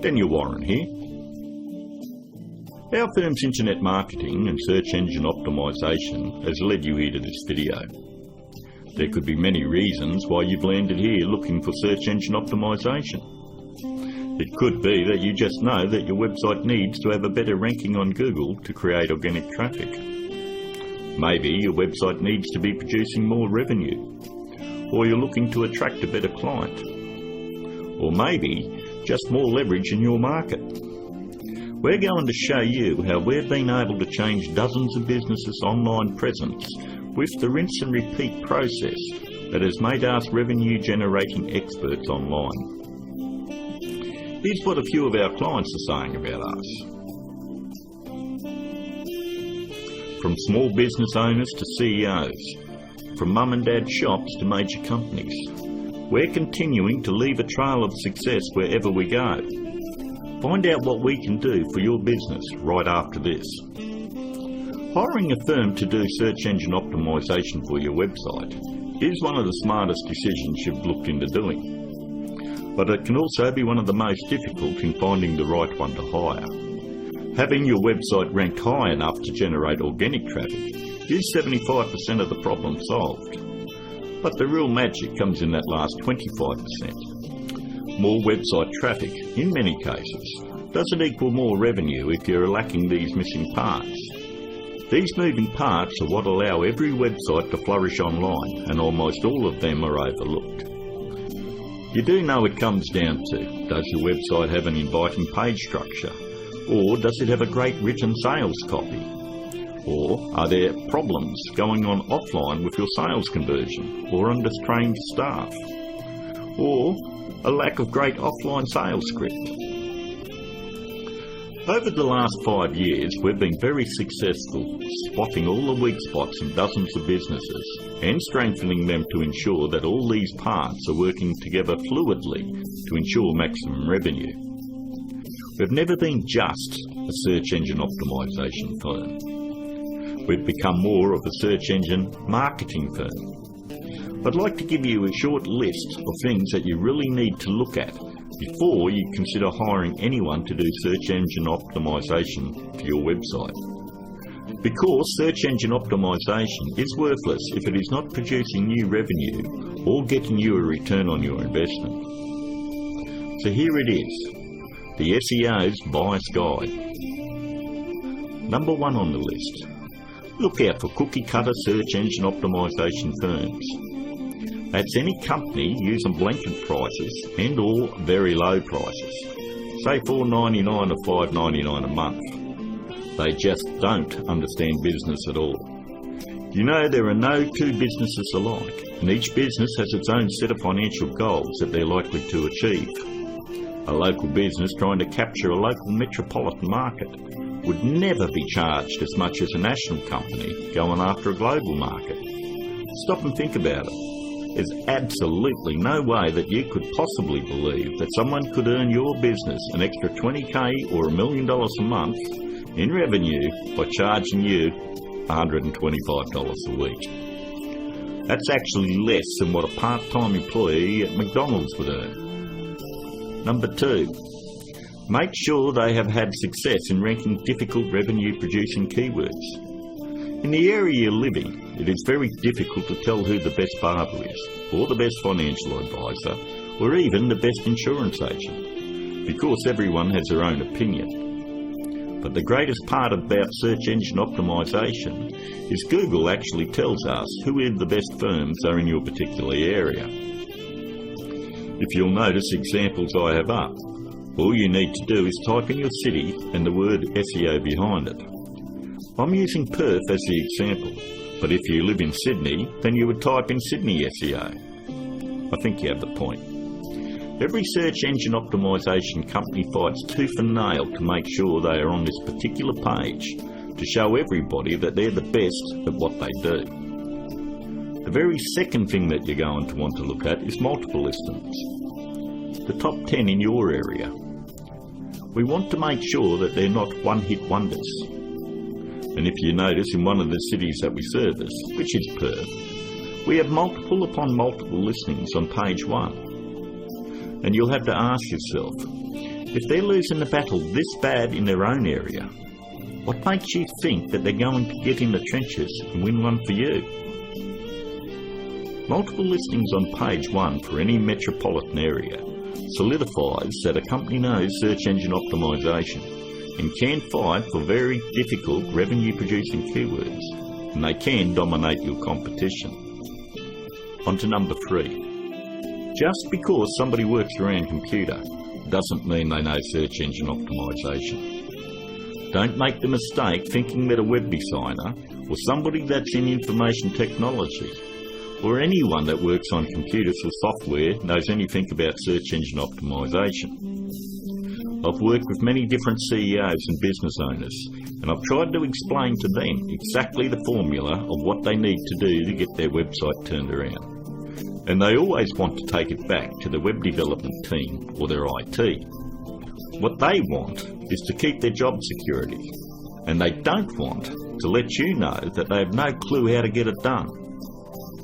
Daniel Warren here. Our firm's internet marketing and search engine optimization has led you here to this video. There could be many reasons why you've landed here looking for search engine optimization. It could be that you just know that your website needs to have a better ranking on Google to create organic traffic. Maybe your website needs to be producing more revenue, or you're looking to attract a better client, or maybe just more leverage in your market. We're going to show you how we've been able to change dozens of businesses' online presence with the rinse and repeat process that has made us revenue generating experts online. Here's what a few of our clients are saying about us. From small business owners to CEOs, from mum and dad shops to major companies, we're continuing to leave a trail of success wherever we go. Find out what we can do for your business right after this. Hiring a firm to do search engine optimization for your website is one of the smartest decisions you've looked into doing. But it can also be one of the most difficult in finding the right one to hire. Having your website ranked high enough to generate organic traffic is 75% of the problem solved. But the real magic comes in that last 25%. More website traffic, in many cases, doesn't equal more revenue if you're lacking these missing parts. These moving parts are what allow every website to flourish online, and almost all of them are overlooked. You do know it comes down to, does your website have an inviting page structure? Or does it have a great written sales copy? Or are there problems going on offline with your sales conversion or undertrained staff? Or a lack of great offline sales script? Over the last 5 years, we've been very successful spotting all the weak spots in dozens of businesses and strengthening them to ensure that all these parts are working together fluidly to ensure maximum revenue. We've never been just a search engine optimization firm. We've become more of a search engine marketing firm. I'd like to give you a short list of things that you really need to look at before you consider hiring anyone to do search engine optimization for your website. Because search engine optimization is worthless if it is not producing new revenue or getting you a return on your investment. So here it is, the SEO's Bias Guide. Number 1 on the list. Look out for cookie-cutter search engine optimization firms. That's any company using blanket prices and or very low prices, say $4.99 or $5.99 a month. They just don't understand business at all. You know, there are no two businesses alike, and each business has its own set of financial goals that they're likely to achieve. A local business trying to capture a local metropolitan market would never be charged as much as a national company going after a global market. Stop and think about it. There's absolutely no way that you could possibly believe that someone could earn your business an extra $20,000 or $1 million a month in revenue by charging you $125 a week. That's actually less than what a part-time employee at McDonald's would earn. Number 2, make sure they have had success in ranking difficult revenue-producing keywords. In the area you live in, it is very difficult to tell who the best barber is, or the best financial advisor, or even the best insurance agent, because everyone has their own opinion. But the greatest part about search engine optimization is Google actually tells us who the best firms are in your particular area. If you'll notice examples I have up, all you need to do is type in your city and the word SEO behind it. I'm using Perth as the example, but if you live in Sydney, then you would type in Sydney SEO. I think you have the point. Every search engine optimization company fights tooth and nail to make sure they are on this particular page to show everybody that they're the best at what they do. The very second thing that you're going to want to look at is multiple listings. The top 10 in your area. We want to make sure that they're not one-hit wonders. And if you notice in one of the cities that we service, which is Perth, we have multiple upon multiple listings on page 1. And you'll have to ask yourself, If they're losing the battle this bad in their own area, what makes you think that they're going to get in the trenches and win one for you? Multiple listings on page 1 for any metropolitan area solidifies that a company knows search engine optimization and can fight for very difficult revenue-producing keywords, and they can dominate your competition. On to number 3. Just because somebody works around computer doesn't mean they know search engine optimization. Don't make the mistake thinking that a web designer or somebody that's in information technology or anyone that works on computers or software knows anything about search engine optimization. I've worked with many different CEOs and business owners, and I've tried to explain to them exactly the formula of what they need to do to get their website turned around. And they always want to take it back to the web development team or their IT. What they want is to keep their job security, and they don't want to let you know that they have no clue how to get it done.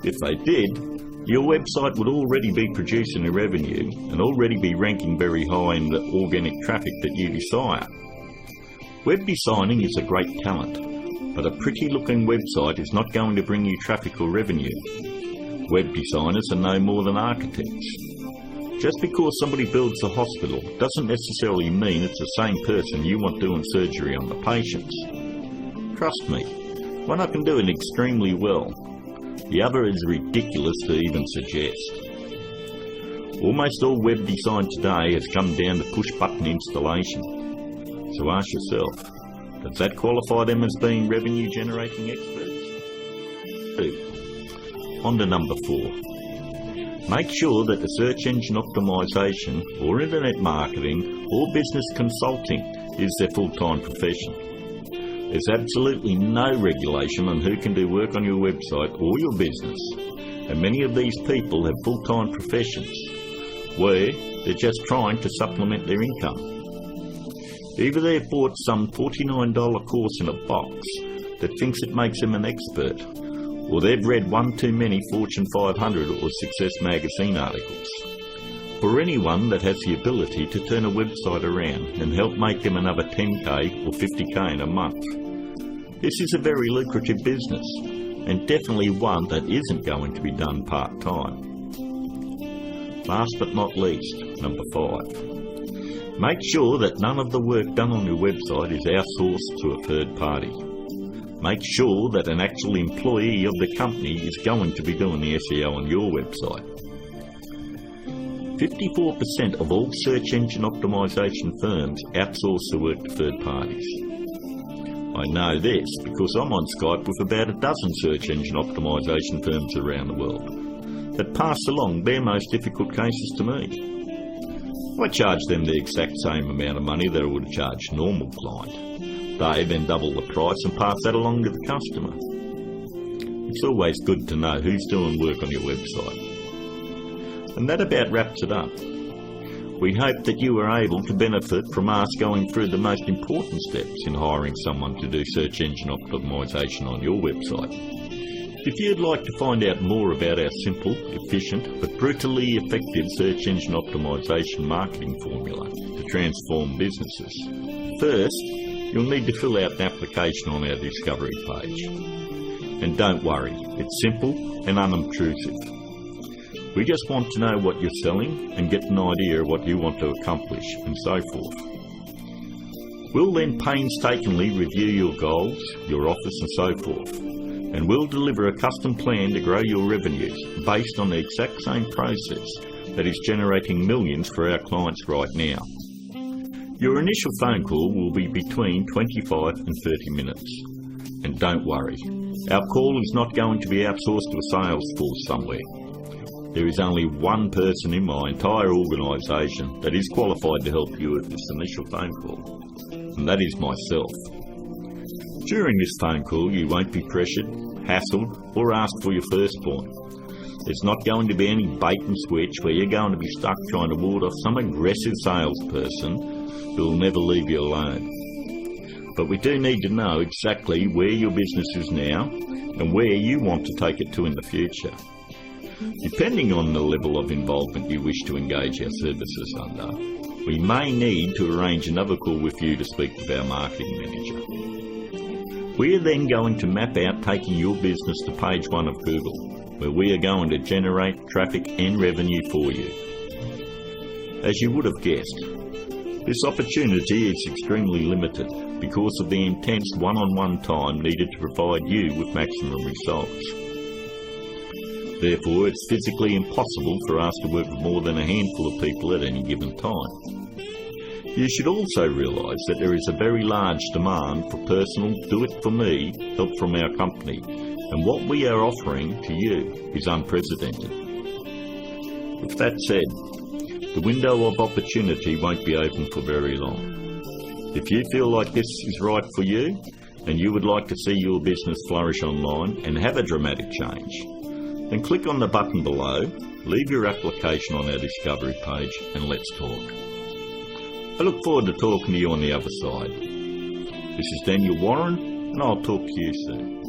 If they did, your website would already be producing a revenue and already be ranking very high in the organic traffic that you desire. Web designing is a great talent, but a pretty looking website is not going to bring you traffic or revenue. Web designers are no more than architects. Just because somebody builds a hospital doesn't necessarily mean it's the same person you want doing surgery on the patients. Trust me, one I can do it extremely well. The other is ridiculous to even suggest. Almost all web design today has come down to push-button installation. So ask yourself, does that qualify them as being revenue-generating experts? 2. On to number 4. Make sure that the search engine optimization or internet marketing or business consulting is their full-time profession. There's absolutely no regulation on who can do work on your website or your business, and many of these people have full-time professions where they're just trying to supplement their income. Either they've bought some $49 course in a box that thinks it makes them an expert, or they've read one too many Fortune 500 or Success magazine articles. For anyone that has the ability to turn a website around and help make them another 10k or 50k in a month, this is a very lucrative business, and definitely one that isn't going to be done part-time. Last but not least, number 5. Make sure that none of the work done on your website is outsourced to a third party. Make sure that an actual employee of the company is going to be doing the SEO on your website. 54% of all search engine optimization firms outsource the work to third parties. I know this because I'm on Skype with about a dozen search engine optimization firms around the world that pass along their most difficult cases to me. I charge them the exact same amount of money that I would charge a normal client. They then double the price and pass that along to the customer. It's always good to know who's doing work on your website. And that about wraps it up. We hope that you were able to benefit from us going through the most important steps in hiring someone to do search engine optimization on your website. If you'd like to find out more about our simple, efficient, but brutally effective search engine optimization marketing formula to transform businesses, first, you'll need to fill out an application on our Discovery page. And don't worry, it's simple and unobtrusive. We just want to know what you're selling and get an idea of what you want to accomplish and so forth. We'll then painstakingly review your goals, your offers and so forth, and we'll deliver a custom plan to grow your revenues based on the exact same process that is generating millions for our clients right now. Your initial phone call will be between 25 and 30 minutes. And don't worry, our call is not going to be outsourced to a sales force somewhere. There is only one person in my entire organisation that is qualified to help you with this initial phone call, and that is myself. During this phone call, you won't be pressured, hassled, or asked for your firstborn. There's not going to be any bait and switch where you're going to be stuck trying to ward off some aggressive salesperson who will never leave you alone. But we do need to know exactly where your business is now and where you want to take it to in the future. Depending on the level of involvement you wish to engage our services under, we may need to arrange another call with you to speak with our marketing manager. We are then going to map out taking your business to page 1 of Google, where we are going to generate traffic and revenue for you. As you would have guessed, this opportunity is extremely limited because of the intense one-on-one time needed to provide you with maximum results. Therefore, it's physically impossible for us to work with more than a handful of people at any given time. You should also realise that there is a very large demand for personal do-it-for-me help from our company, and what we are offering to you is unprecedented. With that said, the window of opportunity won't be open for very long. If you feel like this is right for you, and you would like to see your business flourish online and have a dramatic change, then click on the button below, leave your application on our discovery page, and let's talk. I look forward to talking to you on the other side. This is Daniel Warren, and I'll talk to you soon.